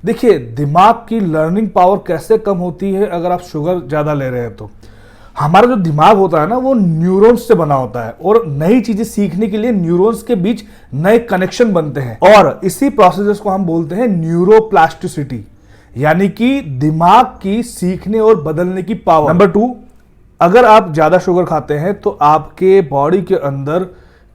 देखिए, दिमाग की लर्निंग पावर कैसे कम होती है अगर आप शुगर ज्यादा ले रहे हैं तो हमारा जो दिमाग होता है ना, वो न्यूरॉन्स से बना होता है और नई चीजें सीखने के लिए न्यूरॉन्स के बीच नए कनेक्शन बनते हैं और इसी प्रोसेस को हम बोलते हैं न्यूरोप्लास्टिसिटी, यानी कि दिमाग की सीखने और बदलने की पावर। नंबर 2, अगर आप ज्यादा शुगर खाते हैं तो आपके बॉडी के अंदर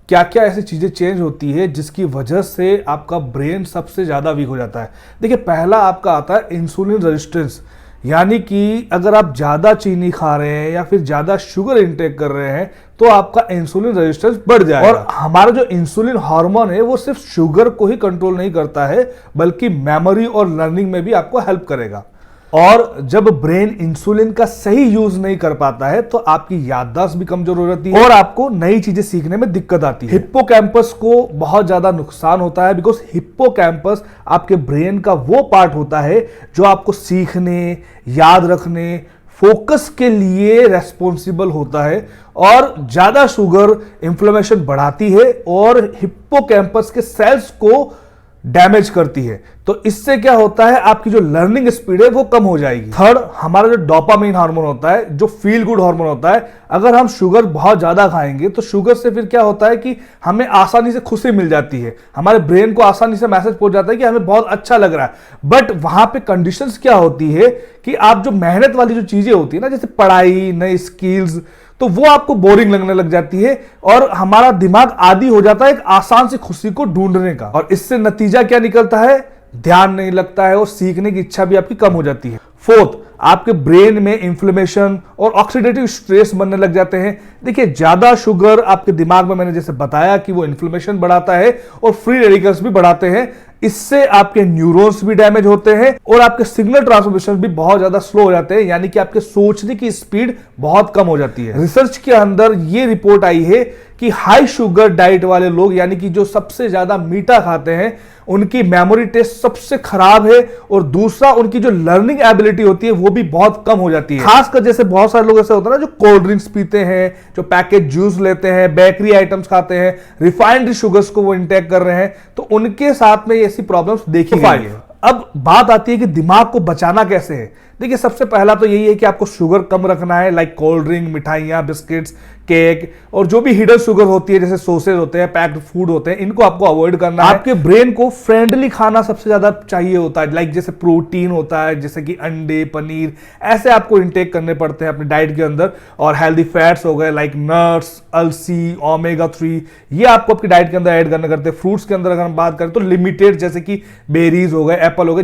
क्या क्या ऐसी चीजें चेंज होती है जिसकी वजह से आपका ब्रेन सबसे ज्यादा वीक हो जाता है। देखिए, पहला आपका आता है इंसुलिन रेजिस्टेंस, यानी कि अगर आप ज्यादा चीनी खा रहे हैं या फिर ज्यादा शुगर इंटेक कर रहे हैं तो आपका इंसुलिन रेजिस्टेंस बढ़ जाएगा। और हमारा जो इंसुलिन हार्मोन है वो सिर्फ शुगर को ही कंट्रोल नहीं करता है बल्कि मेमोरी और लर्निंग में भी आपको हेल्प करेगा। और जब ब्रेन इंसुलिन का सही यूज नहीं कर पाता है तो आपकी याददाश्त भी कमजोर हो जाती है और आपको नई चीजें सीखने में दिक्कत आती है। हिप्पोकैम्पस को बहुत ज्यादा नुकसान होता है बिकॉज हिप्पोकैम्पस आपके ब्रेन का वो पार्ट होता है जो आपको सीखने, याद रखने, फोकस के लिए रेस्पॉन्सिबल होता है। और ज्यादा शुगर इंफ्लेमेशन बढ़ाती है और हिप्पोकैम्पस के सेल्स को डैमेज करती है, तो इससे क्या होता है, आपकी जो लर्निंग स्पीड है वो कम हो जाएगी। थर्ड, हमारा जो डोपामाइन हार्मोन होता है, जो फील गुड हार्मोन होता है, अगर हम शुगर बहुत ज्यादा खाएंगे तो शुगर से फिर क्या होता है कि हमें आसानी से खुशी मिल जाती है, हमारे ब्रेन को आसानी से मैसेज पहुंच जाता है कि हमें बहुत अच्छा लग रहा है। बट वहां पे कंडीशंस क्या होती है कि आप जो मेहनत वाली जो चीजें होती है ना, जैसे पढ़ाई, नई स्किल्स, तो वो आपको बोरिंग लगने लग जाती है और हमारा दिमाग आदी हो जाता है एक आसान सी खुशी को ढूंढने का। और इससे नतीजा क्या निकलता है, ध्यान नहीं लगता है और सीखने की इच्छा भी आपकी कम हो जाती है। फोर्थ, आपके ब्रेन में इंफ्लेमेशन और ऑक्सीडेटिव स्ट्रेस बनने लग जाते हैं। देखिए, ज्यादा शुगर आपके दिमाग में, मैंने जैसे बताया कि वो इंफ्लेमेशन बढ़ाता है और फ्री रेडिकल्स भी बढ़ाते हैं। इससे आपके न्यूरॉन्स भी डैमेज होते हैं और आपके सिग्नल ट्रांसमिशन भी बहुत ज्यादा स्लो हो जाते हैं, यानी कि आपके सोचने की स्पीड बहुत कम हो जाती है। रिसर्च के अंदर ये रिपोर्ट आई है कि हाई शुगर डाइट वाले लोग, यानी कि जो सबसे ज्यादा मीठा खाते हैं, उनकी मेमोरी टेस्ट सबसे खराब है और दूसरा, उनकी जो लर्निंग एबिलिटी होती है वो भी बहुत कम हो जाती है। खासकर जैसे बहुत सारे लोग ऐसे होते हैं ना, जो कोल्ड ड्रिंक्स पीते हैं, जो पैकेज जूस लेते हैं, बेकरी आइटम्स खाते हैं, रिफाइंड शुगर्स को वो इंटेक कर रहे हैं, तो उनके साथ में ऐसी प्रॉब्लम्स देखी गई है। अब बात आती है कि दिमाग को बचाना कैसे है। देखिए, सबसे पहला तो यही है कि आपको शुगर कम रखना है, लाइक कोल्ड ड्रिंक, मिठाइयां, बिस्किट्स, केक और जो भी हिडन शुगर होती है, जैसे सॉसेज होते हैं, पैक्ड फूड होते हैं, इनको आपको अवॉइड करना है। आपके ब्रेन को फ्रेंडली खाना सबसे ज्यादा चाहिए होता है, लाइक जैसे प्रोटीन होता है, जैसे कि अंडे, पनीर, ऐसे आपको इंटेक करने पड़ते हैं अपने डाइट के अंदर। और हेल्दी फैट्स हो गए लाइक नट्स, अलसी, ओमेगा 3, ये आपको आपकी डाइट के अंदर ऐड करने करते हैं। फ्रूट्स के अंदर अगर हम बात करें तो लिमिटेड, जैसे कि बेरीज हो गए, एप्पल हो गए,